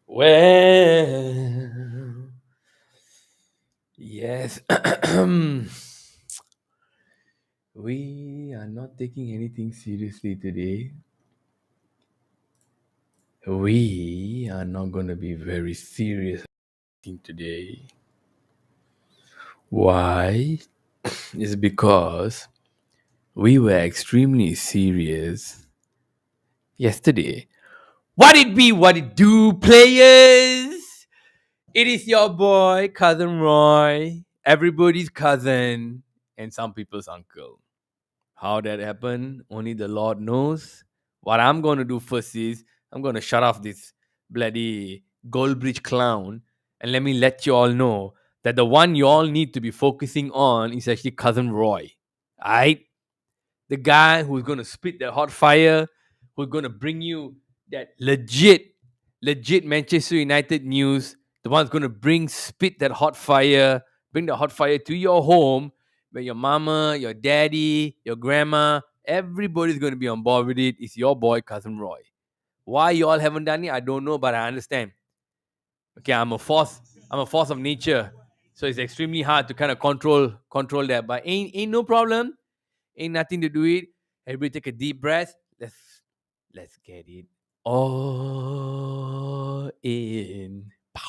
Well, yes, we are not taking anything seriously today. We are not going to be very serious today. Why? It's because we were extremely serious yesterday. What it be, what it do, players? It is your boy, Cousin Roy, everybody's cousin, and some people's uncle. How that happened, only the Lord knows. What I'm going to do first is I'm going to shut off this bloody Goldbridge clown and let you all know that the one you all need to be focusing on is actually Cousin Roy. Alright? The guy who's going to spit that hot fire, who's going to bring you that legit Manchester United news, the one's going to spit that hot fire, bring the hot fire to your home where your mama, your daddy, your grandma, everybody's going to be on board with it. It's your boy, Cousin Roy. Why you all haven't done it, I don't know, but I understand. Okay, I'm a force of nature. So it's extremely hard to kind of control that. But ain't no problem. Ain't nothing to do it. Everybody take a deep breath. Let's get it all in. Pow.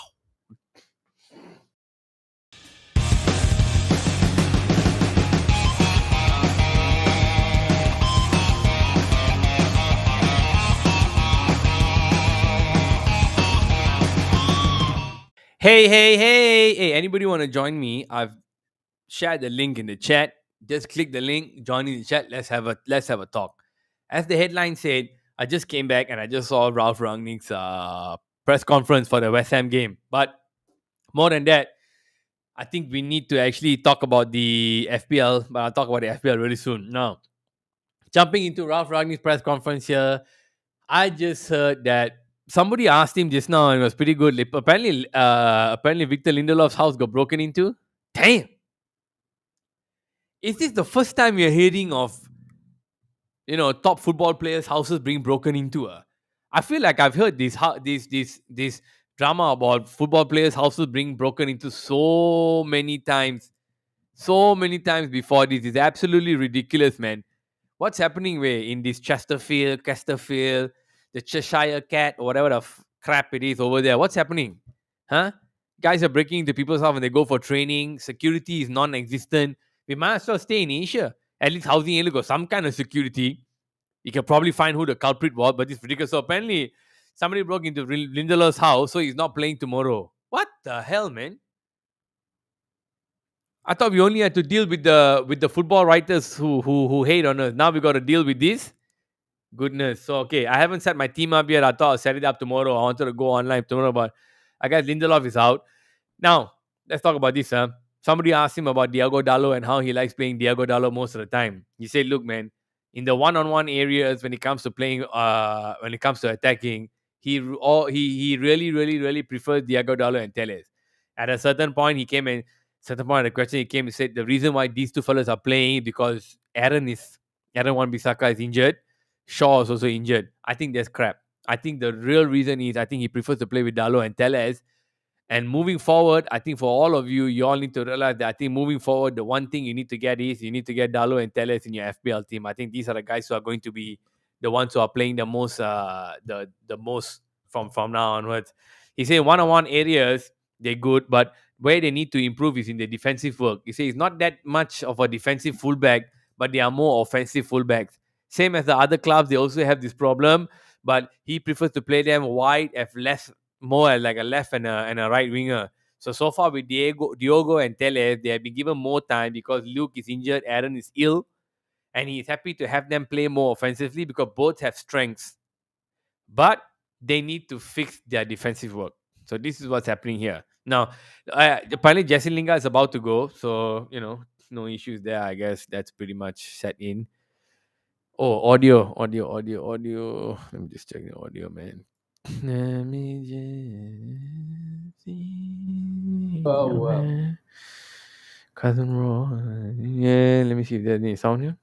Hey, anybody want to join me? I've shared the link in the chat. Just click the link, join in the chat. Let's have a talk. As the headline said, I just came back and I just saw Ralph Rangnick's press conference for the West Ham game. But more than that, I think we need to actually talk about the FPL, but I'll talk about the FPL really soon. Now, jumping into Ralph Ragnick's press conference here, I just heard that somebody asked him just now and it was pretty good. Like, apparently Victor Lindelof's house got broken into. Damn. Is this the first time you're hearing of top football players' houses being broken into? I feel like I've heard this drama about football players' houses being broken into so many times before. This is absolutely ridiculous, man. What's happening where in this Chesterfield, the Cheshire Cat, or whatever the crap it is over there? What's happening? Huh? Guys are breaking into people's house when they go for training. Security is non-existent. We might as well stay in Asia. At least housing area got some kind of security. You can probably find who the culprit was, but it's ridiculous. So apparently, somebody broke into Lindelöf's house, so he's not playing tomorrow. What the hell, man? I thought we only had to deal with the football writers who hate on us. Now we got to deal with this. Goodness. So okay, I haven't set my team up yet. I thought I'll set it up tomorrow. I wanted to go online tomorrow, but I guess Lindelof is out. Now, let's talk about this. Somebody asked him about Diego Dalot and how he likes playing Diego Dalot most of the time. He said, look, man, in the one-on-one areas when it comes to playing, when it comes to attacking, he really prefers Diego Dalot and Telles. At a certain point, certain point of the question, he came and said the reason why these two fellas are playing because Aaron Wan-Bissaka is injured. Shaw is also injured. I think that's crap. I think the real reason is I think he prefers to play with Dalot and Telles. And moving forward, I think for all of you, you all need to realize that I think moving forward, the one thing you need to get is you need to get Dalot and Telles in your FPL team. I think these are the guys who are going to be the ones who are playing the most, the most from now onwards. He said one-on-one areas they're good, but where they need to improve is in the defensive work. He says it's not that much of a defensive fullback, but they are more offensive fullbacks. Same as the other clubs, they also have this problem, but he prefers to play them wide as less more like a left and a right winger. So far with Diogo and Telles, they have been given more time because Luke is injured, Aaron is ill, and he's happy to have them play more offensively because both have strengths. But they need to fix their defensive work. So this is what's happening here. Now, apparently Jesse Lingard is about to go, so no issues there. I guess that's pretty much set in. Oh, audio. Let me just check the audio, man. Let me just see. Wow. Cousin Roy. Yeah, let me see if there's any sound here.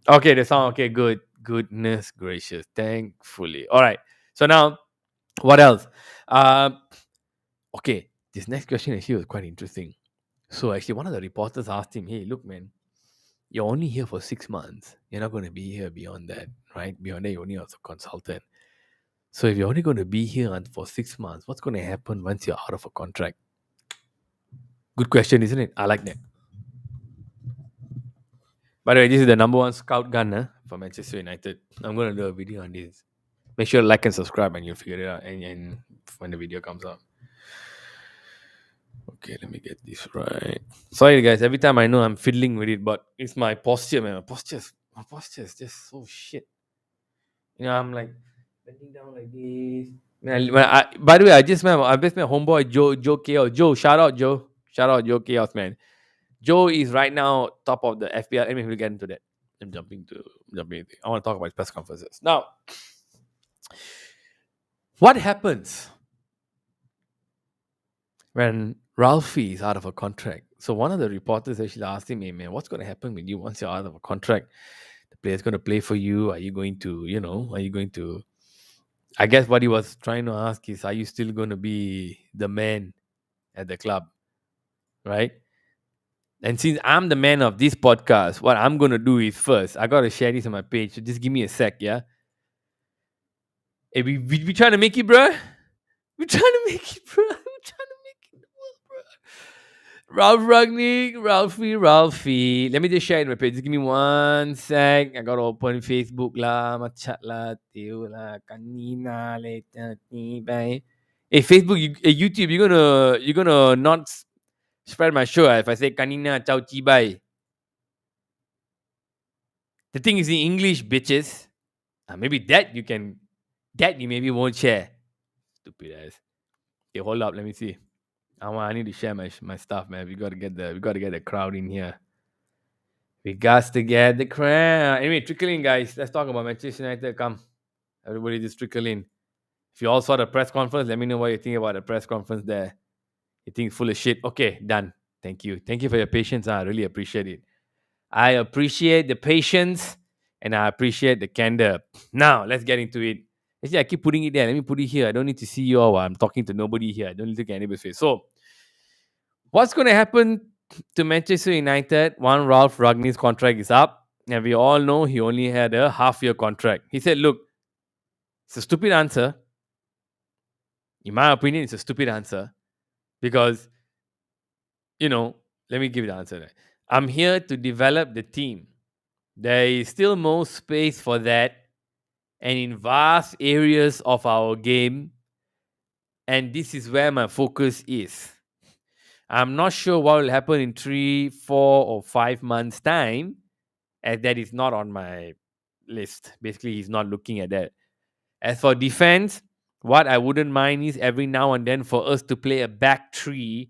Okay, the sound. Okay, good. Goodness gracious. Thankfully. All right. So now, what else? Uh, okay, this next question actually was quite interesting. So actually, one of the reporters asked him, "Hey, look, man, you're only here for 6 months. You're not going to be here beyond that, right? Beyond that, you're only as a consultant. So if you're only going to be here for 6 months, what's going to happen once you're out of a contract?" Good question, isn't it? I like that. By the way, this is the number one scout gunner for Manchester United. I'm going to do a video on this. Make sure to like and subscribe, and you'll figure it out. And when the video comes out. Okay, let me get this right. Sorry, guys. Every time I know I'm fiddling with it, but it's my posture, man. My posture is just so shit. I'm like bending down like this. By the way, I just met homeboy Joe Chaos. Joe, shout out Joe. Shout out Joe Chaos, man. Joe is right now top of the FBI. I mean, we'll get into that. I'm jumping. I want to talk about press conferences. Now, what happens when Ralphie is out of a contract? So one of the reporters actually asked him, "Hey man, what's going to happen with you once you're out of a contract? The player's going to play for you. Are you going to, are you going to?" I guess what he was trying to ask is, are you still going to be the man at the club, right? And since I'm the man of this podcast, what I'm going to do is first, I got to share this on my page. So just give me a sec, yeah? Hey, we trying to make it, bro. We're trying to make it, bro. We're trying to make it, bro. Ralph Ragnick, Ralphie. Let me just share it on my page. Just give me one sec. I got to open Facebook lah, machat lah, teo lah, kanina later, bye. Hey, Facebook, YouTube, you're gonna not spread my show if I say kanina chow chi bai. The thing is in English, bitches. Maybe that you maybe won't share. Stupid ass. Okay, hold up. Let me see. I need to share my stuff, man. We gotta get the crowd in here. We got to get the crowd. Anyway, trickle in, guys. Let's talk about Manchester United. Come, everybody, just trickle in. If you all saw the press conference, let me know what you think about the press conference there. You think it's full of shit? Okay, done. Thank you. Thank you for your patience. I really appreciate it. I appreciate the patience and I appreciate the candor. Now, let's get into it. Actually, I keep putting it there. Let me put it here. I don't need to see you all while I'm talking to nobody here. I don't need to look at anybody's face. So, what's going to happen to Manchester United? One, Ralph Ragnick's contract is up. And we all know he only had a half-year contract. He said, look, it's a stupid answer. In my opinion, it's a stupid answer. Because, let me give you the answer. I'm here to develop the team. There is still more space for that. And in vast areas of our game. And this is where my focus is. I'm not sure what will happen in 3, 4, or 5 months' time, as that is not on my list. Basically, he's not looking at that. As for defense, what I wouldn't mind is every now and then for us to play a back three.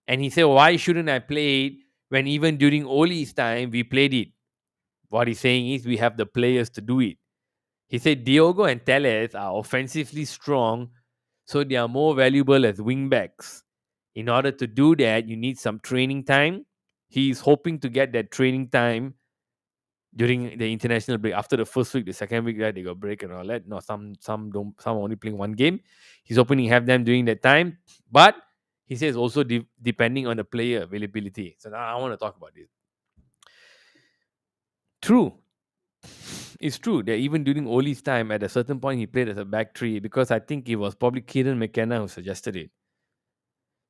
And he said, why shouldn't I play it when even during Oli's time, we played it? What he's saying is we have the players to do it. He said Diogo and Telles are offensively strong, so they are more valuable as wingbacks. In order to do that, you need some training time. He is hoping to get that training time during the international break. After the first week, the second week, right, they got break and all that. No, some don't. Some are only playing one game. He's hoping to have them during that time, but he says also depending on the player availability. So now I want to talk about this. True, it's true that even during Oli's time, at a certain point, he played as a back three because I think it was probably Kieran McKenna who suggested it.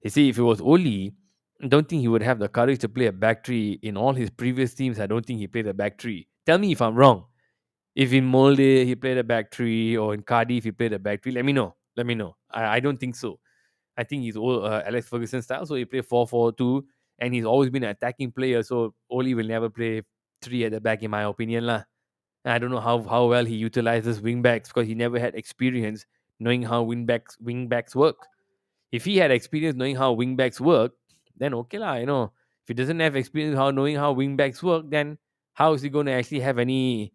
You see, if it was Oli, I don't think he would have the courage to play a back three. In all his previous teams, I don't think he played a back three. Tell me if I'm wrong. If in Molde he played a back three or in Cardiff he played a back three, let me know. Let me know. I don't think so. I think he's old Alex Ferguson style, so he played 4-4-2, and he's always been an attacking player. So Oli will never play three at the back, in my opinion, lah. I don't know how well he utilizes wingbacks because he never had experience knowing how wingbacks work. If he had experience knowing how wingbacks work, then okay lah. If he doesn't have experience knowing how wingbacks work, then how is he going to actually have any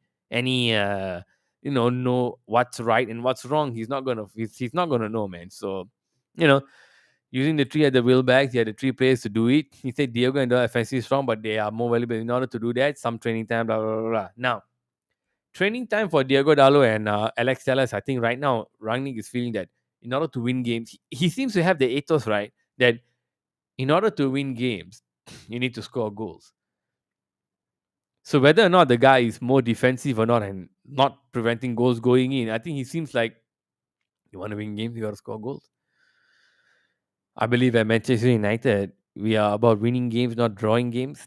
know what's right and what's wrong? He's not gonna know, man. So, you know, using the three at the wheelbacks, he had the three players to do it. He said Diego and the offensive strong, but they are more valuable in order to do that. Some training time, blah blah blah. Blah. Now, training time for Diego Dalot and Alex Telles. I think right now Rangnick is feeling that in order to win games, he seems to have the ethos right that in order to win games, you need to score goals. So whether or not the guy is more defensive or not and not preventing goals going in, I think he seems like you want to win games, you got to score goals. I believe at Manchester United, we are about winning games, not drawing games.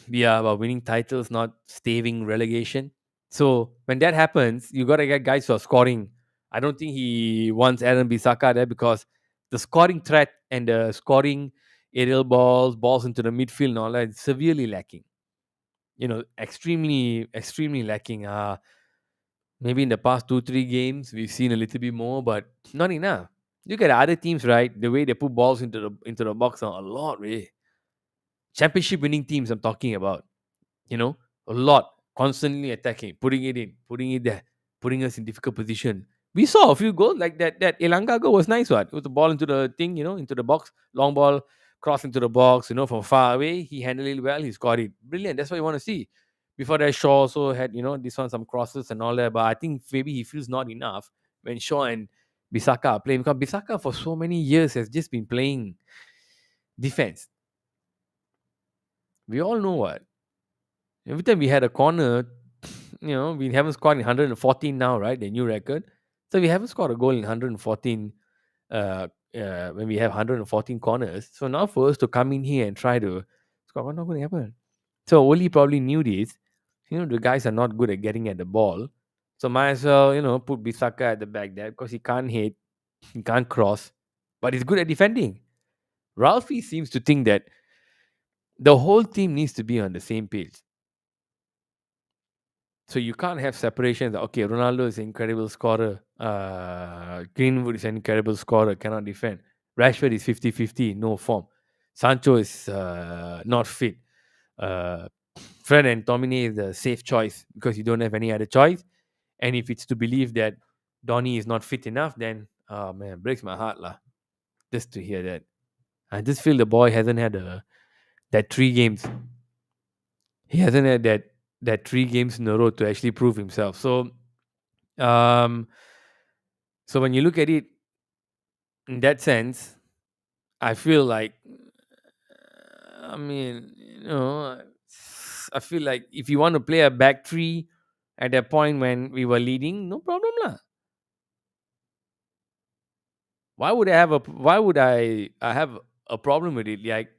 We are about winning titles, not staving relegation. So when that happens, you got to get guys who are scoring. I don't think he wants Aaron Bissaka there because the scoring threat and the scoring aerial balls, balls into the midfield and all that is severely lacking. Extremely lacking. Maybe in the past 2 3 games we've seen a little bit more, but not enough. Look at other teams, right? The way they put balls into the box are a lot, really. Championship winning teams I'm talking about. A lot, constantly attacking, putting it in, putting it there, putting us in difficult position. We saw a few goals like that Elanga goal was nice one. It was the ball into the thing, into the box, long ball, cross into the box, from far away. He handled it well, he scored it. Brilliant. That's what you want to see. Before that, Shaw also had, this one, some crosses and all that. But I think maybe he feels not enough when Shaw and Bisaka are playing, because Bisaka for so many years has just been playing defense. We all know what. Every time we had a corner, we haven't scored in 114 now, right? The new record. So we haven't scored a goal in 114 when we have 114 corners. So now for us to come in here and try to score, what's not going to happen? So Oli probably knew this. The guys are not good at getting at the ball. So might as well, put Bisaka at the back there because he can't hit, he can't cross, but he's good at defending. Ralphie seems to think that the whole team needs to be on the same page. So you can't have separations. Okay, Ronaldo is an incredible scorer. Greenwood is an incredible scorer, cannot defend. Rashford is 50-50, no form. Sancho is not fit. Uh, Fred and Tomine is the safe choice because you don't have any other choice. And if it's to believe that Donny is not fit enough, then, oh man, breaks my heart lah. Just to hear that. I just feel the boy hasn't had that 3 games. He hasn't had that 3 games in a row to actually prove himself. Um, so when you look at it in that sense, I feel like, I mean, I feel like if you want to play a back three at a point when we were leading, no problem lah. Why would I have a problem with it? Like,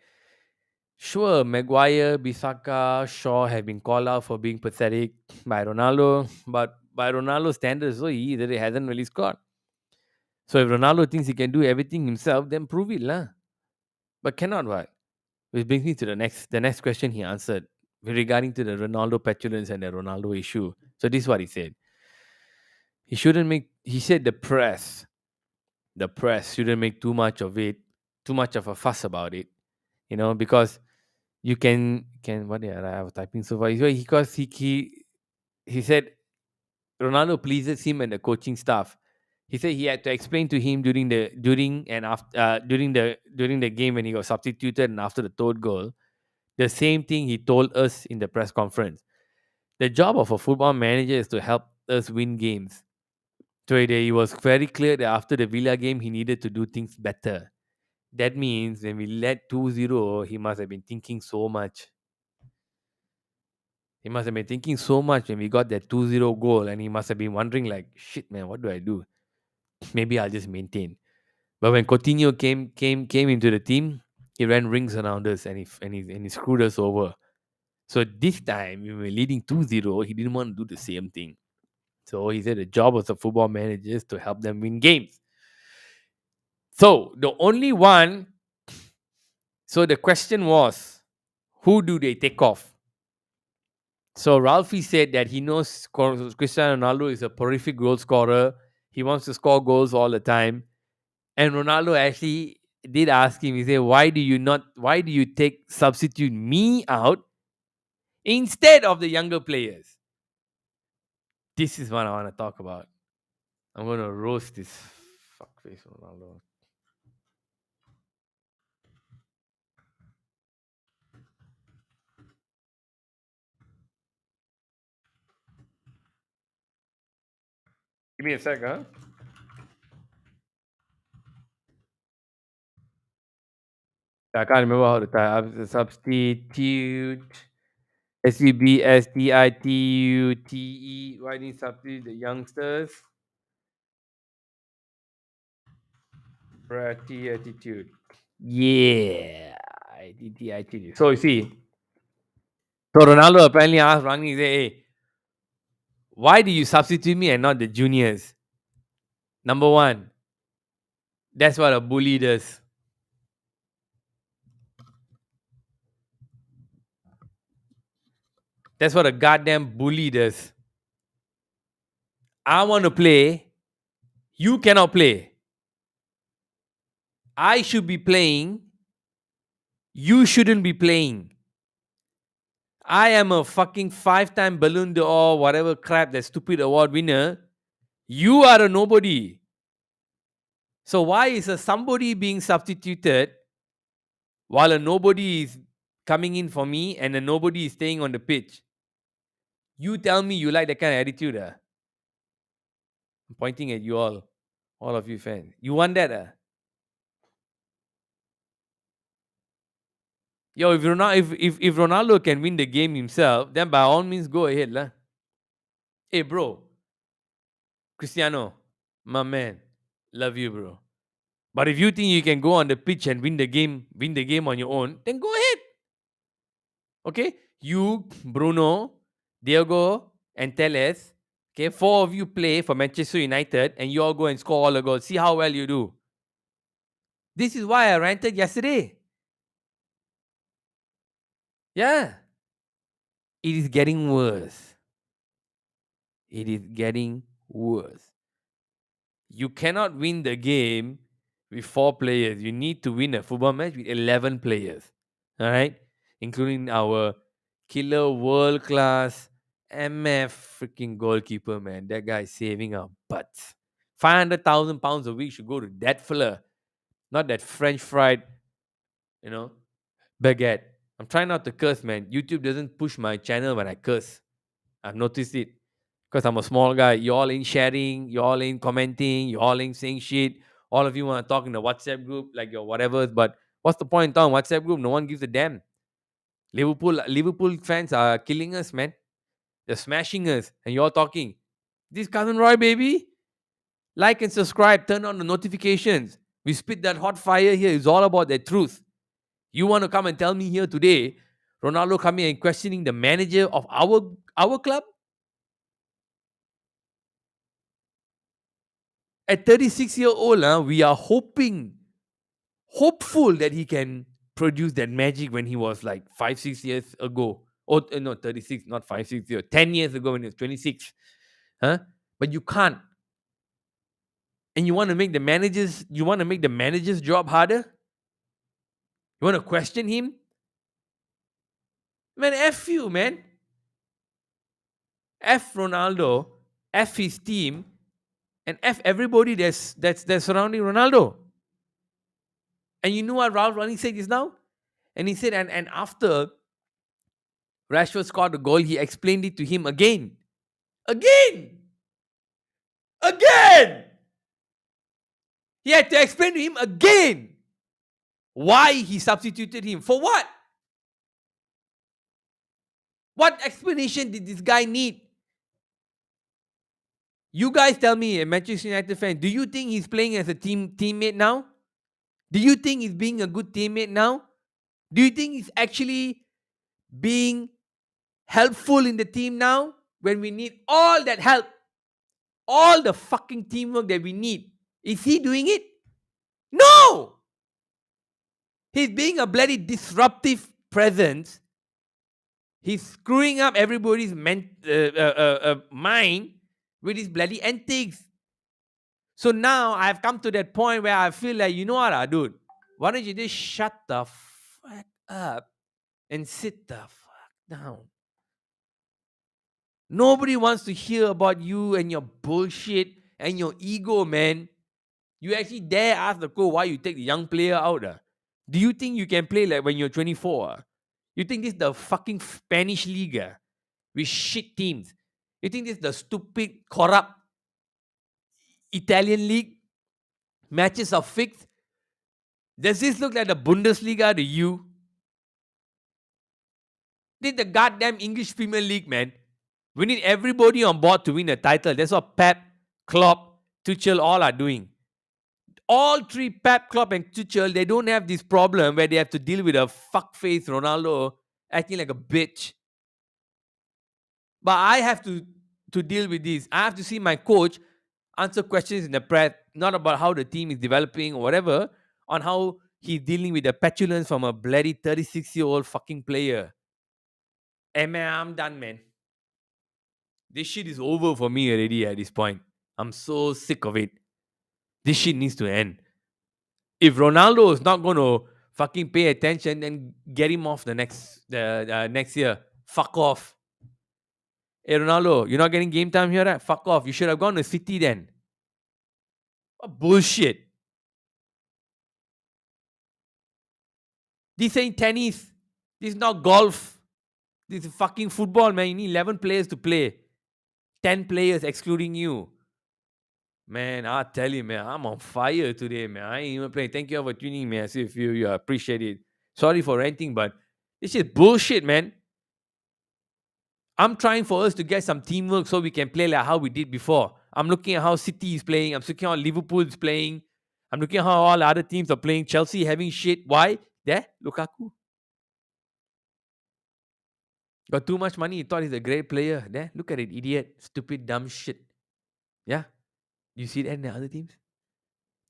sure, Maguire, Bisaka, Shaw have been called out for being pathetic by Ronaldo, but by Ronaldo's standards, so he that he hasn't really scored. So if Ronaldo thinks he can do everything himself, then prove it lah. But cannot, what? Which brings me to the next question he answered regarding to the Ronaldo petulance and the Ronaldo issue. So this is what he said. He said the press shouldn't make too much of it, too much of a fuss about it, because you can what did I was typing so far? Because he said Ronaldo pleases him and the coaching staff. He said he had to explain to him during the game when he got substituted and after the third goal, the same thing he told us in the press conference. The job of a football manager is to help us win games. So he was very clear that after the Villa game, he needed to do things better. That means when we led 2-0, he must have been thinking so much. He must have been thinking so much when we got that 2-0 goal, and he must have been wondering, like, shit, man, what do I do? Maybe I'll just maintain. But when Coutinho came into the team, he ran rings around us and he screwed us over. So this time, when we were leading 2-0, he didn't want to do the same thing. So he said the job of the football manager is to help them win games. So the question was, who do they take off? So Ralphie said that he knows Cristiano Ronaldo is a prolific goal scorer. He wants to score goals all the time. And Ronaldo actually did ask him, he said, why do you substitute me out instead of the younger players? This is what I want to talk about. I'm going to roast this fuckface Ronaldo. Give me a sec, huh? I can't remember how to type. Substitute. SUBSTITUTE. Why didn't substitute the youngsters? Bratty attitude. Yeah. Attitude. So you see, so Ronaldo apparently asked Rangnick, he said, hey, why do you substitute me and not the juniors? Number one, that's what a bully does. That's what a goddamn bully does. I want to play. You cannot play. I should be playing. You shouldn't be playing. I am a fucking 5-time Balloon d'Or, whatever crap, that stupid award winner. You are a nobody. So why is a somebody being substituted while a nobody is coming in for me and a nobody is staying on the pitch? You tell me you like that kind of attitude. I'm pointing at you all of you fans. You want that? Yo, if Ronaldo can win the game himself, then by all means go ahead, lah. Hey, bro, Cristiano, my man, love you, bro. But if you think you can go on the pitch and win the game on your own, then go ahead. Okay, you, Bruno, Diego, and Telles. Okay, 4 of you play for Manchester United, and you all go and score all the goals. See how well you do. This is why I ranted yesterday. Yeah, it is getting worse. It is getting worse. You cannot win the game with 4 players. You need to win a football match with 11 players. All right? Including our killer world class MF freaking goalkeeper, man. That guy is saving our butts. 500,000 pounds a week should go to that fella, not that French fried, you know, baguette. I'm trying not to curse, man. YouTube doesn't push my channel when I curse. I've noticed it because I'm a small guy. You all ain't sharing, you all ain't commenting, you all ain't saying shit. All of you want to talk in the WhatsApp group, like your whatever. But what's the point in talking WhatsApp group? No one gives a damn. Liverpool fans are killing us, man. They're smashing us, and you're talking. This cousin Roy, baby. Like and subscribe. Turn on the notifications. We spit that hot fire here. It's all about the truth. You want to come and tell me here today, Ronaldo coming and questioning the manager of our club? At 36-year-old, we are hopeful that he can produce that magic when he was like 5-6 years ago. Oh no, 36, not 5-6 years, 10 years ago when he was 26. Huh? But you can't. And you want to make the manager's job harder? You want to question him? Man, F you, man. F Ronaldo, F his team, and F everybody that's surrounding Ronaldo. And you know what Ralph Rangnick said just now? And he said, and after Rashford scored a goal, he explained it to him again. Again! Again! He had to explain to him again why he substituted him. For what? What explanation did this guy need? You guys tell me, a Manchester United fan, do you think he's playing as a teammate now? Do you think he's being a good teammate now? Do you think he's actually being helpful in the team now when we need all that help? All the fucking teamwork that we need. Is he doing it? No! He's being a bloody disruptive presence. He's screwing up everybody's mind with his bloody antics. So now I've come to that point where I feel like, you know what, dude? Why don't you just shut the fuck up and sit the fuck down? Nobody wants to hear about you and your bullshit and your ego, man. You actually dare ask the coach why you take the young player out. Do you think you can play like when you're 24? You think this is the fucking Spanish league with shit teams? You think this is the stupid, corrupt Italian league matches are fixed. Does this look like the Bundesliga to you? Did the goddamn English Premier League, man. We need everybody on board to win a title. That's what Pep, Klopp, Tuchel all are doing. All three, Pep, Klopp, and Tuchel, they don't have this problem where they have to deal with a fuckface Ronaldo acting like a bitch. But I have to deal with this. I have to see my coach answer questions in the press, not about how the team is developing or whatever, on how he's dealing with the petulance from a bloody 36-year-old fucking player. Hey man, I'm done, man. This shit is over for me already at this point. I'm so sick of it. This shit needs to end. If Ronaldo is not going to fucking pay attention, then get him off the next year. Fuck off. Hey Ronaldo, you're not getting game time here, right? Fuck off. You should have gone to City then. What bullshit. This ain't tennis. This is not golf. This is fucking football, man. You need 11 players to play. 10 players excluding you. Man, I tell you, man, I'm on fire today, man. I ain't even playing. Thank you for tuning, man. I see if you appreciate it. Sorry for ranting, but this is bullshit, man. I'm trying for us to get some teamwork so we can play like how we did before. I'm looking at how City is playing. I'm looking at how Liverpool is playing. I'm looking at how all the other teams are playing. Chelsea having shit. Why? There, Lukaku. Got too much money. He thought he's a great player. There, look at it, idiot. Stupid, dumb shit. Yeah. You see that in the other teams?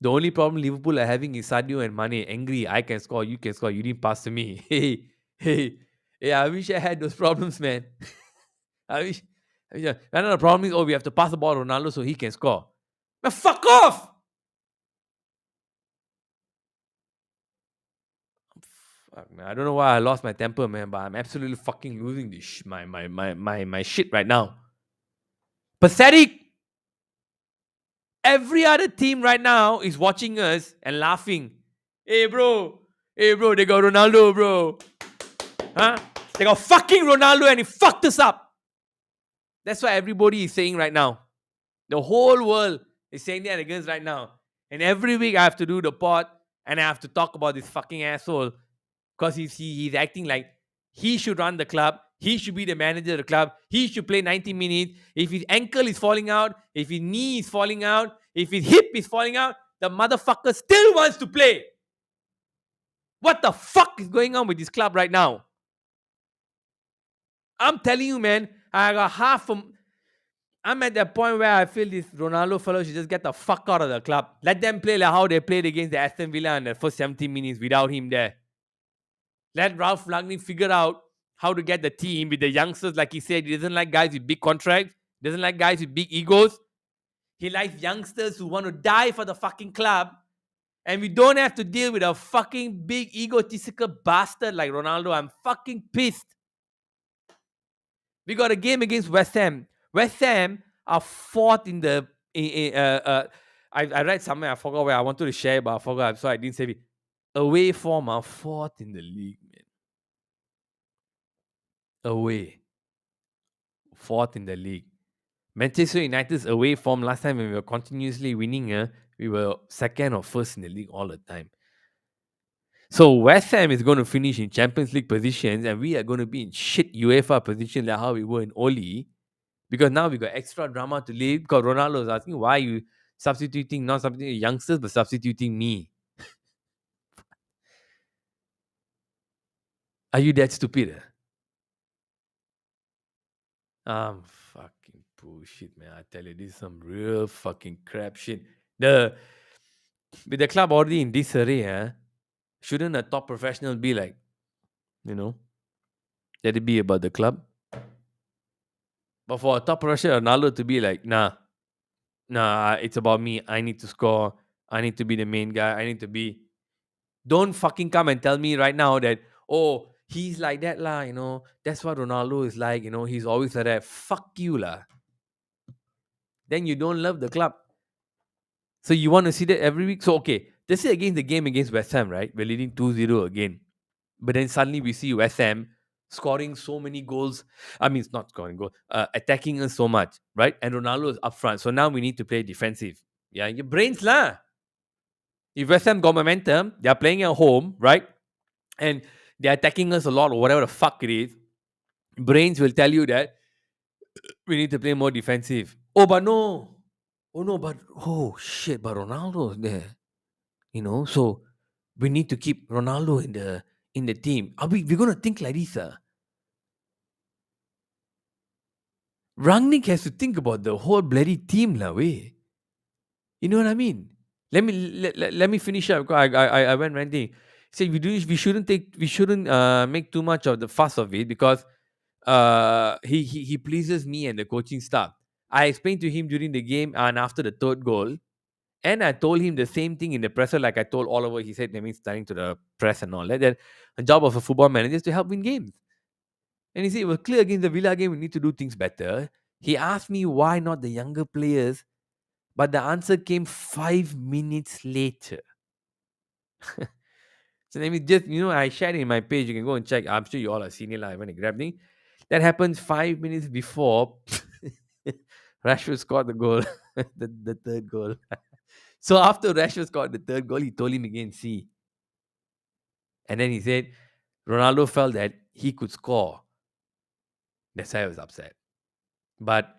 The only problem Liverpool are having is Sadio and Mane. Angry, I can score, you can score. You didn't pass to me. Hey, I wish I had those problems, man. I wish. Another problem is, we have to pass the ball to Ronaldo so he can score. Man, fuck off! Fuck, man. I don't know why I lost my temper, man, but I'm absolutely fucking losing this my shit right now. Pathetic! Every other team right now is watching us and laughing. Hey, bro, they got Ronaldo, bro. Huh? They got fucking Ronaldo and he fucked us up. That's what everybody is saying right now. The whole world is saying that against right now. And every week I have to do the pod and I have to talk about this fucking asshole because he's acting like he should run the club. He should be the manager of the club. He should play 90 minutes. If his ankle is falling out, if his knee is falling out, if his hip is falling out, the motherfucker still wants to play. What the fuck is going on with this club right now? I'm telling you, man, I got half from. I'm at that point where I feel this Ronaldo fellow should just get the fuck out of the club. Let them play like how they played against the Aston Villa in the first 17 minutes without him there. Let Ralph Rangnick figure out how to get the team with the youngsters. Like he said, he doesn't like guys with big contracts. Doesn't like guys with big egos. He likes youngsters who want to die for the fucking club. And we don't have to deal with a fucking big egotistical bastard like Ronaldo. I'm fucking pissed. We got a game against West Ham. West Ham are fourth in the. I read somewhere, I forgot where I wanted to share, but I forgot, so I didn't save it. Away form are fourth in the league, man. Away. Fourth in the league. Manchester United's away form last time when we were continuously winning, we were second or first in the league all the time. So West Ham is going to finish in Champions League positions and we are going to be in shit UEFA positions like how we were in Oli. Because now we got extra drama to live. Because Ronaldo is asking, why are you substituting, not substituting youngsters, but substituting me? Are you that stupid? Fucking bullshit, man. I tell you, this is some real fucking crap shit. With the club already in disarray, shouldn't a top professional be like, let it be about the club? But for a top professional, Ronaldo to be like, nah, it's about me. I need to score. I need to be the main guy. I need to be. Don't fucking come and tell me right now that, he's like that lah, that's what Ronaldo is like, he's always like that. Fuck you lah. Then you don't love the club. So you want to see that every week? So okay, this is against the game against West Ham, right? We're leading 2-0 again. But then suddenly we see West Ham scoring so many goals. I mean, it's not scoring goals, attacking us so much, right? And Ronaldo is up front. So now we need to play defensive. Yeah, your brains lah. If West Ham got momentum, they are playing at home, right? And they're attacking us a lot or whatever the fuck it is. Brains will tell you that we need to play more defensive. Oh, but no. Oh no, but oh shit, but Ronaldo's there. So we need to keep Ronaldo in the team. Are we're gonna think like this, Rangnick has to think about the whole bloody team, lah, way. You know what I mean? Let me finish up. I went ranting. Say we shouldn't make too much of the fuss of it because he pleases me and the coaching staff. I explained to him during the game and after the third goal, and I told him the same thing in the presser, like I told Oliver. He said, "That means starting to the press and all that. That the job of a football manager is to help win games." And he said, "It was clear against the Villa game. We need to do things better." He asked me why not the younger players, but the answer came 5 minutes later. So let me just, I shared it in my page. You can go and check. I'm sure you all have seen it. I went and grabbed it. That happens 5 minutes before Rashford scored the goal, the third goal. So after Rashford scored the third goal, he told him again, see. And then he said, Ronaldo felt that he could score. That's why I was upset. But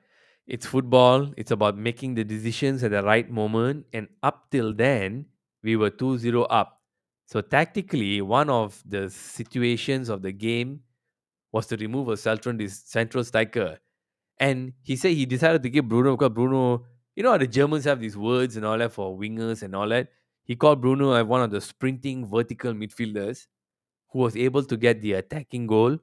it's football. It's about making the decisions at the right moment. And up till then, we were 2-0 up. So tactically, one of the situations of the game was to remove a central striker. And he said he decided to give Bruno because Bruno, how the Germans have these words and all that for wingers and all that. He called Bruno as one of the sprinting vertical midfielders who was able to get the attacking goal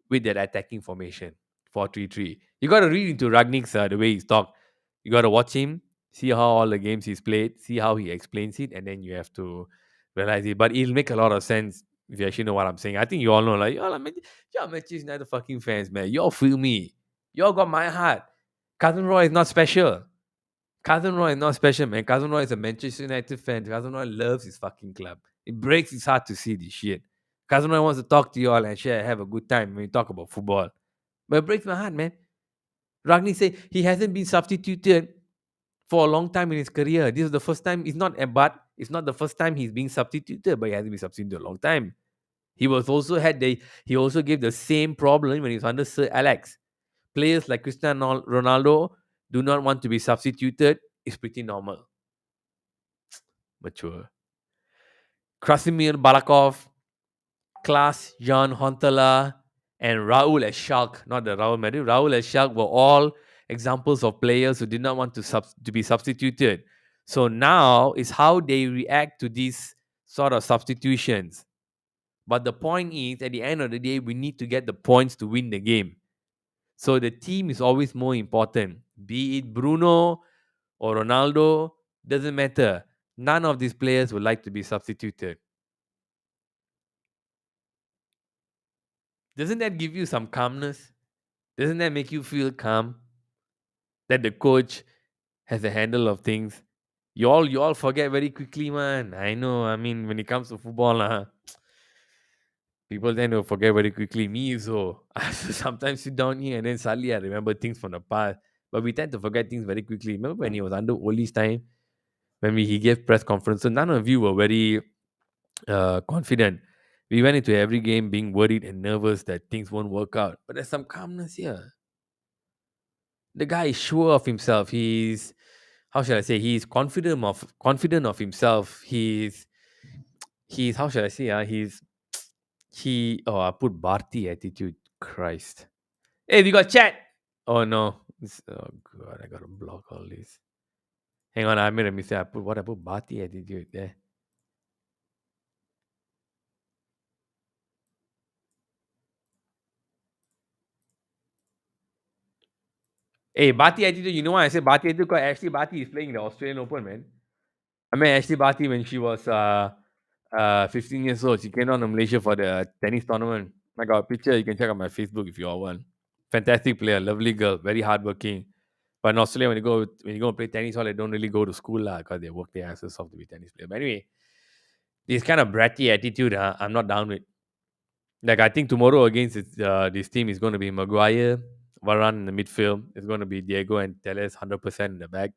with that attacking formation 4-3-3. You got to read into Ragnick's the way he's talked. You got to watch him, see how all the games he's played, see how he explains it, and then you have to realize it. But it'll make a lot of sense if you actually know what I'm saying. I think you all know, like, y'all Manchester United fucking fans, man. Y'all feel me. Y'all got my heart. Cousin Roy is not special. Cousin Roy is not special, man. Cousin Roy is a Manchester United fan. Cousin Roy loves his fucking club. It breaks his heart to see this shit. Cousin Roy wants to talk to you all and share, have a good time when we talk about football. But it breaks my heart, man. Ragni said he hasn't been substituted for a long time in his career. This is the first time. It's not the first time he's being substituted, but he hasn't been substituted a long time. He also gave the same problem when he was under Sir Alex. Players like Cristiano Ronaldo do not want to be substituted. It's pretty normal. Mature. Krasimir Balakov, Klaas Jan Hontala, and Raul Eschalk, not the Raul Madrid, Raul Eschalk were all examples of players who did not want to be substituted. So now is how they react to these sort of substitutions. But the point is, at the end of the day, we need to get the points to win the game. So the team is always more important. Be it Bruno or Ronaldo, doesn't matter. None of these players would like to be substituted. Doesn't that give you some calmness? Doesn't that make you feel calm? That the coach has a handle of things. You all forget very quickly, man. I know. I mean, when it comes to football, people tend to forget very quickly. Me so I sometimes sit down here and then suddenly I remember things from the past. But we tend to forget things very quickly. Remember when he was under Oli's time, when he gave press conferences, none of you were very confident. We went into every game being worried and nervous that things won't work out. But there's some calmness here. The guy is sure of himself. He's how shall I say? He's confident of himself. He's how shall I say? I put Bharti attitude. Christ. Hey, we got chat. Oh no. Oh god, I gotta block all this. Hang on, I made a mistake. I put Bharti attitude there. Hey, Bharti attitude, you know why I said Bharti attitude? Because Ashley Bharti is playing the Australian Open, man. I met Ashley Bharti when she was 15 years old. She came down to Malaysia for the tennis tournament. I got a picture. You can check out my Facebook if you all want. Fantastic player, lovely girl, very hardworking. But in Australia, when you go play tennis, all they don't really go to school because they work their asses off to be tennis player. But anyway, this kind of bratty attitude, I'm not down with. Like I think tomorrow against this team is going to be Maguire, Varane in the midfield. It's going to be Diego and Telles 100% in the back.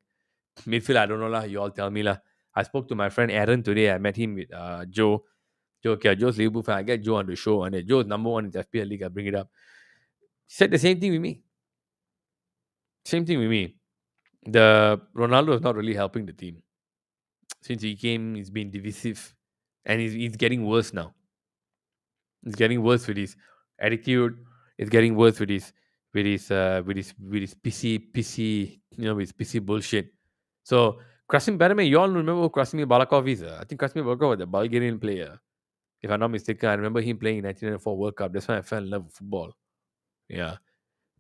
Midfield, I don't know lah. You all tell me lah. I spoke to my friend Aaron today. I met him with Joe. Joe, okay, Joe's Liverpool fan. I get Joe on the show, and Joe's number one in the FPL league. I bring it up. Said the same thing with me. Same thing with me. The Ronaldo is not really helping the team since he came. He's been divisive, and he's getting worse now. It's getting worse with his attitude. It's getting worse with his pissy, with his pissy bullshit. So Krasim Baraman, you all remember who Krasimir Balakov is? I think Krasimir Balakov was a Bulgarian player. If I'm not mistaken, I remember him playing in 1994 World Cup. That's when I fell in love with football. Yeah.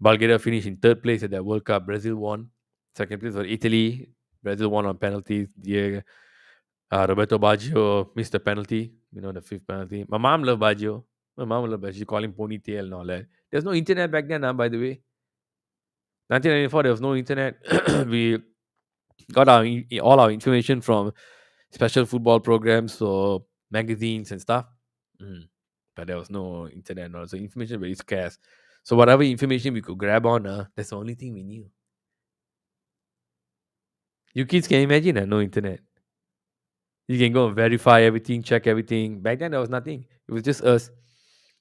Bulgaria finished in third place at that World Cup. Brazil won. Second place was Italy. Brazil won on penalties. Yeah. Roberto Baggio missed the penalty. The fifth penalty. My mom loved Baggio. My mom loved Baggio. She called him ponytail and all that. There's no internet back then, by the way. 1994, there was no internet. We got all our information from special football programs or magazines and stuff. Mm. But there was no internet and all. So information very scarce. So whatever information we could grab on, that's the only thing we knew. You kids can imagine no internet. You can go and verify everything, check everything. Back then there was nothing. It was just us.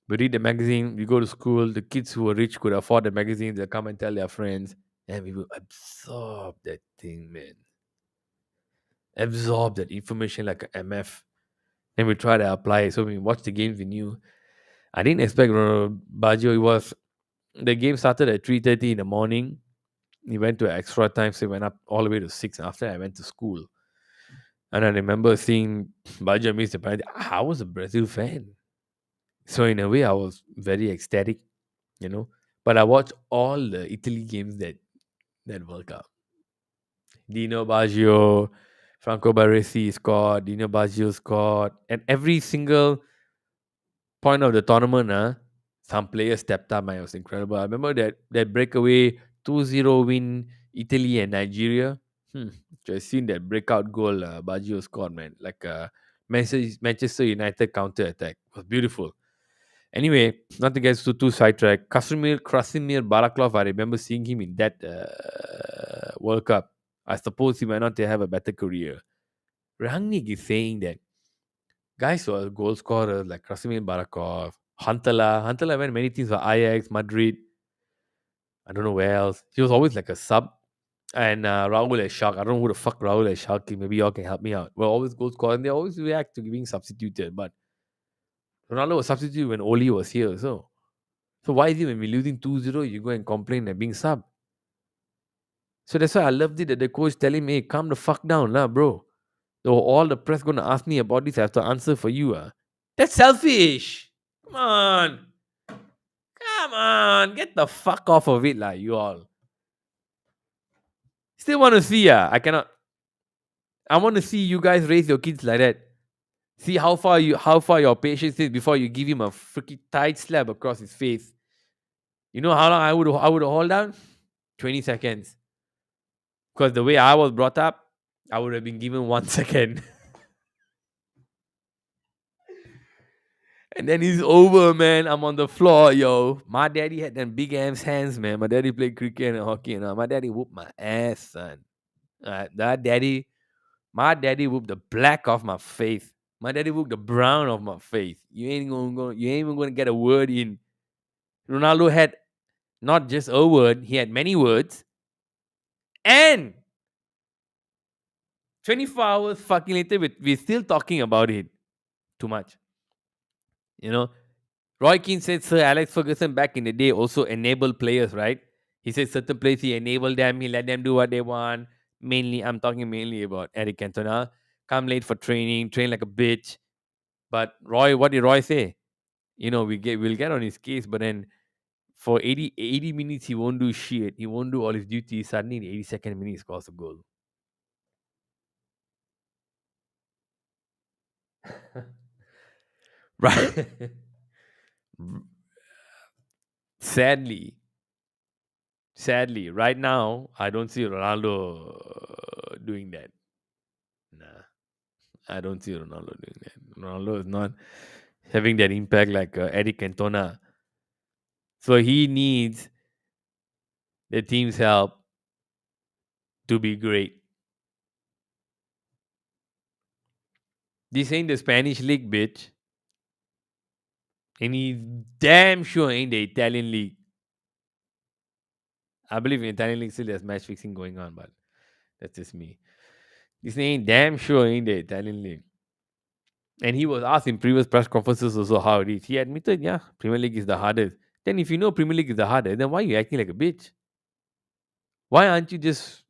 We read the magazine, we go to school. The kids who were rich could afford the magazines. They come and tell their friends. And we will absorb that thing, man. Absorb that information like a MF. And we try to apply it. So we watch the games we knew. I didn't expect Baggio. It was the game started at 3:30 in the morning. He went to extra time, so he went up all the way to 6. After I went to school. And I remember seeing Baggio miss the penalty. I was a Brazil fan. So in a way, I was very ecstatic, you know. But I watched all the Italy games that World Cup. Dino Baggio, Franco Baresi scored, Dino Baggio scored, and every single point of the tournament, some players stepped up, man. It was incredible. I remember that breakaway 2-0 win Italy and Nigeria. Just seen that breakout goal Baggio scored, man. Like Manchester United counter attack. It was beautiful. Anyway, not to get too sidetracked. Krasimir Baraklov, I remember seeing him in that World Cup. I suppose he might not have a better career. Rangnick is saying that guys who are goal scorers like Krasimir Barakov, Huntelaar went many teams for Ajax, Madrid, I don't know where else. He was always like a sub. And Raul as Shark. I don't know who the fuck Raul as Shark is. Maybe y'all can help me out. Well, always goal scorer and they always react to being substituted. But Ronaldo was substituted when Oli was here. So why is it when we're losing 2-0, you go and complain and being sub? So that's why I loved it that the coach telling me, hey, calm the fuck down, lah, bro. So all the press gonna ask me about this, I have to answer for you. That's selfish. Come on. Come on. Get the fuck off of it, lah, you all. Still want to see, I cannot. I want to see you guys raise your kids like that. See how far your patience is before you give him a freaking tight slap across his face. You know how long I would hold down? 20 seconds. Because the way I was brought up, I would have been given 1 second. And then it's over, man. I'm on the floor, yo. My daddy had them big ass hands, man. My daddy played cricket and hockey, and my daddy whooped my ass, son. My daddy whooped the black off my face. My daddy whooped the brown off my face. You ain't even gonna get a word in. Ronaldo had not just a word, he had many words. And 24 hours fucking later, we're still talking about it. Too much. You know, Roy Keane said Sir Alex Ferguson back in the day also enabled players, right? He said certain players, he enabled them, he let them do what they want. I'm talking mainly about Eric Cantona. Come late for training, train like a bitch. But what did Roy say? We'll get on his case, but then for 80 minutes, he won't do shit. He won't do all his duties. Suddenly, in the 82nd minute, he scores a goal. Right. Sadly, right now, I don't see Ronaldo doing that. Nah, I don't see Ronaldo doing that. Ronaldo is not having that impact like Eric Cantona. So he needs the team's help to be great. This ain't the Spanish league, bitch. And he's damn sure ain't the Italian league. I believe in Italian league still there's match fixing going on, but that's just me. This ain't damn sure ain't the Italian league. And he was asked in previous press conferences also how it is. He admitted, yeah, Premier League is the hardest. Then if you know Premier League is the hardest, then why are you acting like a bitch? Why aren't you just,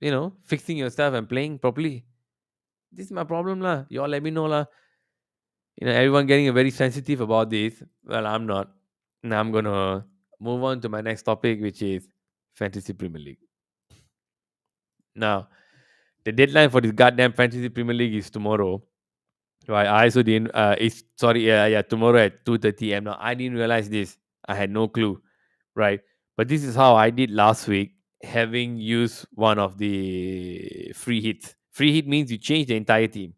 fixing yourself and playing properly? This is my problem, lah. You all let me know, lah. Everyone getting very sensitive about this. Well, I'm not. Now I'm gonna move on to my next topic, which is Fantasy Premier League. Now, the deadline for this goddamn Fantasy Premier League is tomorrow. Right? I also didn't. It's sorry. Yeah. Tomorrow at 2:30 a.m. Now, I didn't realize this. I had no clue. Right? But this is how I did last week, having used one of the free hits. Free hit means you change the entire team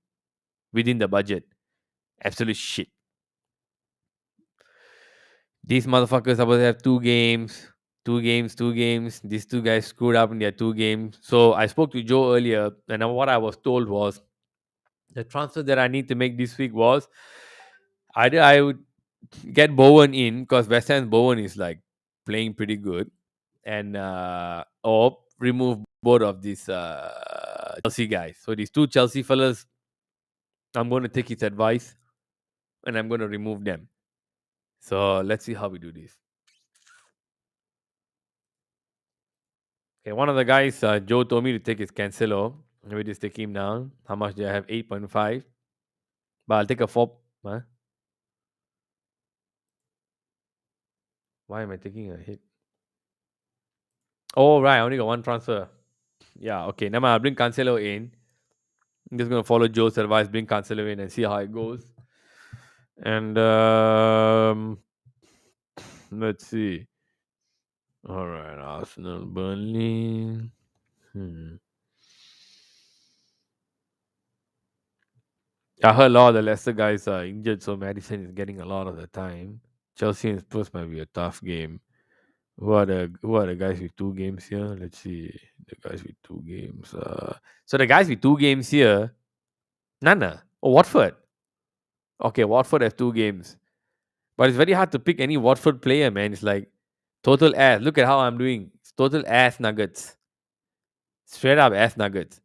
within the budget. Absolute shit. These motherfuckers are supposed to have two games, two games, two games. These two guys screwed up in their two games. So I spoke to Joe earlier, and what I was told was the transfer that I need to make this week was either I would get Bowen in because West Ham's Bowen is like playing pretty good, and or remove both of these Chelsea guys. So these two Chelsea fellas, I'm going to take his advice and I'm going to remove them. So let's see how we do this. Okay, one of the guys, Joe told me to take his Cancelo. Maybe just take him down. How much do I have? 8.5. But I'll take a 4. Huh? Why am I taking a hit? Oh, right. I only got one transfer. Yeah, okay. Now I'll bring Cancelo in. I'm just going to follow Joe's advice, bring Cancelo in and see how it goes. And let's see. All right. Arsenal, Burnley. I heard a lot of the Leicester guys are injured, so Madison is getting a lot of the time. Chelsea and Spurs might be a tough game. Who are the guys with two games here? Let's see. The guys with two games. So the guys with two games here, Nana. Oh, Watford. Okay, Watford have two games. But it's very hard to pick any Watford player, man. It's like total ass. Look at how I'm doing. It's total ass nuggets. Straight up ass nuggets.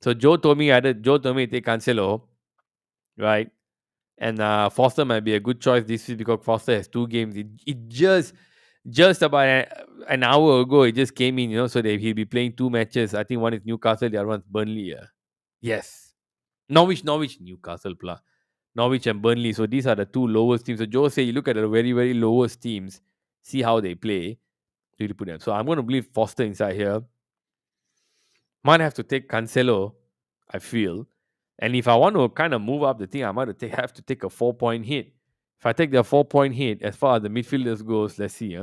So Joe told me to take Cancelo, right? And Foster might be a good choice this week because Foster has two games. It just about an hour ago, it just came in, so that he'll be playing two matches. I think one is Newcastle, the other one's Burnley. Yes. Norwich, Newcastle, Norwich and Burnley. So these are the two lowest teams. So Joe say you look at the very, very lowest teams, see how they play, really put them. So I'm going to believe Foster inside here. Might have to take Cancelo, I feel. And if I want to kind of move up the thing, I might have to take a 4-point hit. If I take the 4-point hit, as far as the midfielders goes, let's see,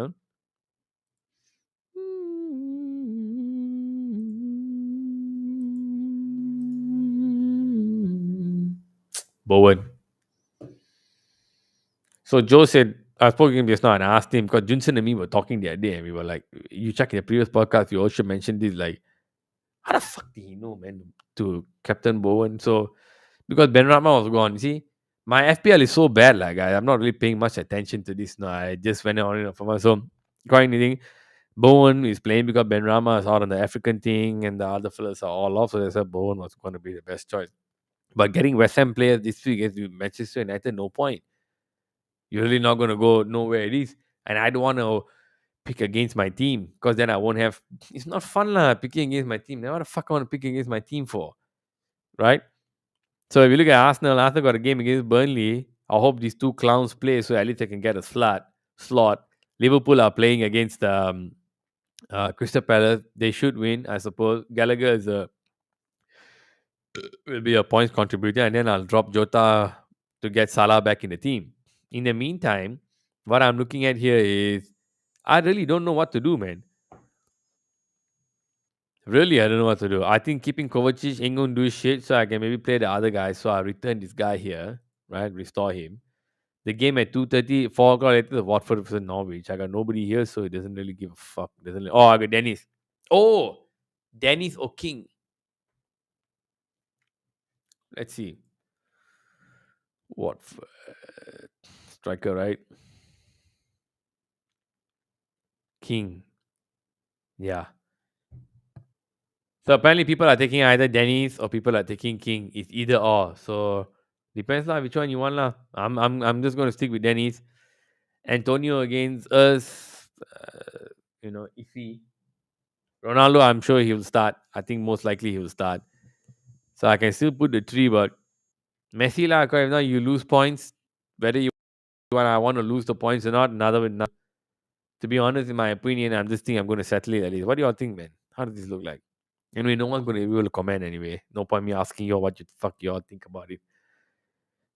Bowen. So Joe said, I spoke to him just now and I asked him because Junsen and me were talking the other day and we were like, you check in the previous podcast, you also mentioned this, like, how the fuck did he know, man, to Captain Bowen? So, because Ben Rama was gone, you see, my FPL is so bad, like, I'm not really paying much attention to this now. I just went on it for myself. So, quite anything. Bowen is playing because Ben Rama is out on the African thing and the other fellas are all off. So, they said Bowen was going to be the best choice. But getting West Ham players this week against Manchester United, no point. You're really not going to go nowhere it is. And I don't want to pick against my team because then I won't have. It's not fun lah picking against my team. Now what the fuck I want to pick against my team for, right? So if you look at Arsenal got a game against Burnley. I hope these two clowns play so at least I can get a slot. Liverpool are playing against Crystal Palace. They should win, I suppose. Gallagher will be a points contributor, and then I'll drop Jota to get Salah back in the team. In the meantime, what I'm looking at here is I really don't know what to do, man. Really, I don't know what to do. I think keeping Kovacic ain't gonna do shit, so I can maybe play the other guy. So I return this guy here, right? Restore him. The game at 2:30, 4 o'clock later, the Watford versus Norwich. I got nobody here, so it doesn't really give a fuck. Oh, I got Dennis. Oh, Dennis O'King. Let's see. What striker, right? King. Yeah. So apparently people are taking either Dennis or people are taking King. It's either or. So depends lah which one you want lah. I'm just gonna stick with Dennis. Antonio against us. Iffy. Ronaldo, I'm sure he will start. I think most likely he will start. So I can still put the three, but Messi lah. Because if not, you lose points. Whether you want to lose the points or not, another with another. To be honest, in my opinion, I'm just thinking I'm going to settle it at least. What do y'all think, man? How does this look like? Anyway, no one's going to be able to comment anyway. No point me asking you what you fuck y'all think about it.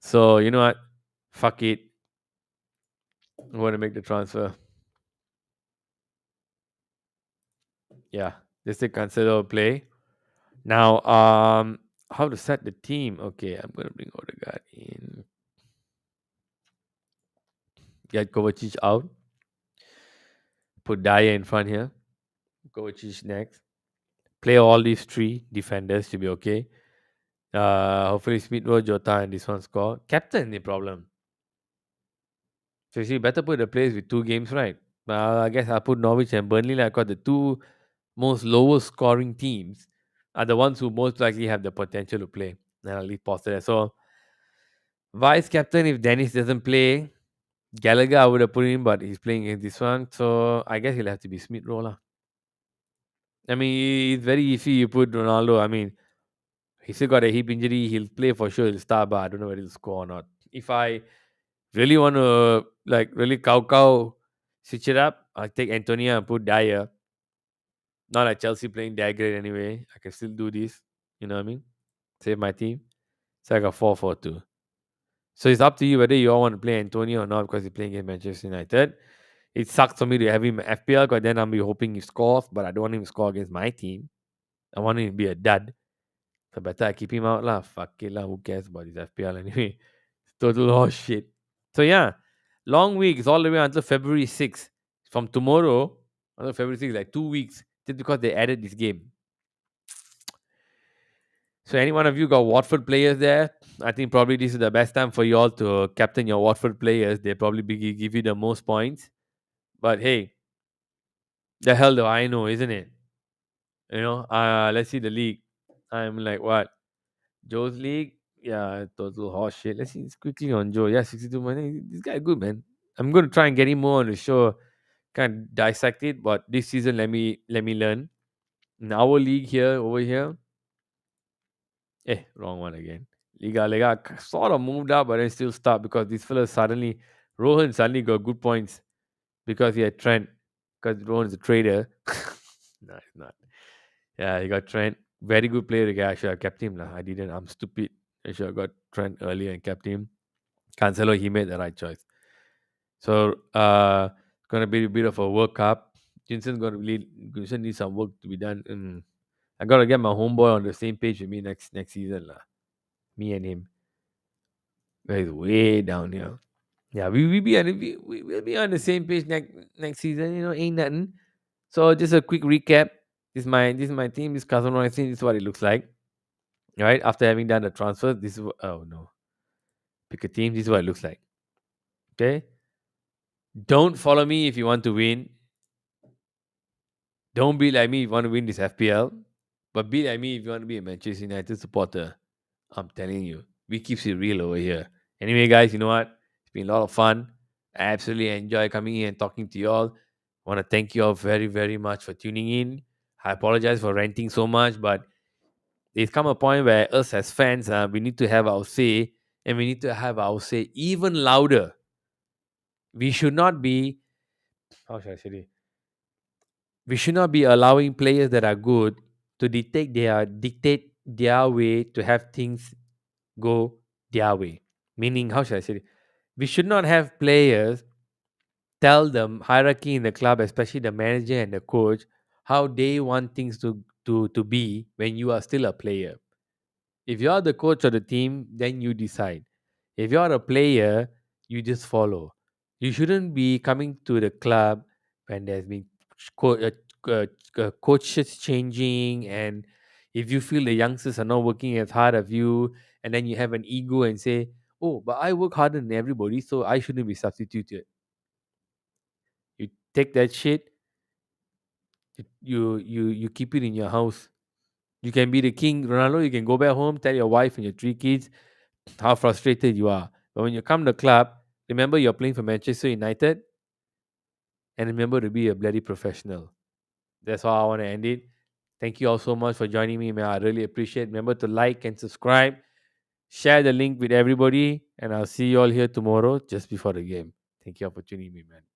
So you know what? Fuck it. I'm going to make the transfer. Yeah, just a consider play. Now, how to set the team? Okay, I'm going to bring Odegaard in. Get Kovacic out. Put Dyer in front here. Kovacic next. Play all these three defenders to be okay. Hopefully Smith Rowe, Jota, and this one score. Captain, the problem. So you see, better put the players with two games, right? I guess I'll put Norwich and Burnley like the two most lowest scoring teams are the ones who most likely have the potential to play. And I'll leave pause there. So vice captain, if Dennis doesn't play, Gallagher I would have put in, but he's playing against this one. So I guess he'll have to be Smith Rowe lah. I mean, it's very easy. You put Ronaldo. I mean, he still got a hip injury. He'll play for sure. He'll start, but I don't know whether he'll score or not. If I really want to really cow switch it up, I'll take Antonia and put Dyer. Not like Chelsea playing Dagger anyway. I can still do this. You know what I mean? Save my team. So I got 4-4-2. So it's up to you whether you all want to play Antonio or not because he's playing against Manchester United. It sucks for me to have him FPL because then I'll be hoping he scores, but I don't want him to score against my team. I want him to be a dud. So better I keep him out lah. Fuck it lah. Who cares about his FPL anyway? Total horse shit. So yeah, long week is all the way until February 6th. From tomorrow until February 6th, like 2 weeks, just because they added this game. So any one of you got Watford players there? I think probably this is the best time for you all to captain your Watford players. They probably give you the most points. But hey, the hell do I know, isn't it? Let's see the league. I'm like what? Joe's league? Yeah, total horse shit. Let's see quickly on Joe. Yeah, 62 money. This guy good, man. I'm gonna try and get him more on the show. Can't dissect it, but this season let me learn. In our league here, over here. Wrong one again. Liga sort of moved up, but then still stopped because this fella Rohan suddenly got good points because he had Trent. Because Rohan is a trader. No, it's not. Yeah, he got Trent. Very good player, the guy. I should have kept him. I didn't. I'm stupid. I should have got Trent earlier and kept him. Cancelo, he made the right choice. So, gonna be a bit of a World Cup. Jinsen needs some work to be done. I gotta get my homeboy on the same page with me next season. Me and him. He's way down here. Yeah, we'll be on the same page next season. Ain't nothing. So just a quick recap. This is my team. This Cousin Rising. This is what it looks like. Right after having done the transfer, oh no, pick a team. This is what it looks like. Okay. Don't follow me if you want to win. Don't be like me if you want to win this FPL. But be like me if you want to be a Manchester United supporter. I'm telling you, we keeps it real over here. Anyway, guys, you know what? It's been a lot of fun. I absolutely enjoy coming here and talking to you all. I want to thank you all very, very much for tuning in. I apologize for ranting so much, but there's come a point where us as fans, we need to have our say, and we need to have our say even louder. We should not be, how should I say it? We should not be allowing players that are good to dictate their way to have things go their way. Meaning, how should I say it? We should not have players tell the hierarchy in the club, especially the manager and the coach, how they want things to be when you are still a player. If you are the coach of the team, then you decide. If you are a player, you just follow. You shouldn't be coming to the club when there's been coaches changing, and if you feel the youngsters are not working as hard as you, and then you have an ego and say, Oh, but I work harder than everybody, so I shouldn't be substituted. You take that shit, you keep it in your house. You can be the king, Ronaldo. You can go back home, tell your wife and your three kids how frustrated you are. But when you come to the club, remember you're playing for Manchester United, and remember to be a bloody professional. That's how I want to end it. Thank you all so much for joining me, man. I really appreciate it. Remember to like and subscribe. Share the link with everybody, and I'll see you all here tomorrow just before the game. Thank you all for tuning in, man.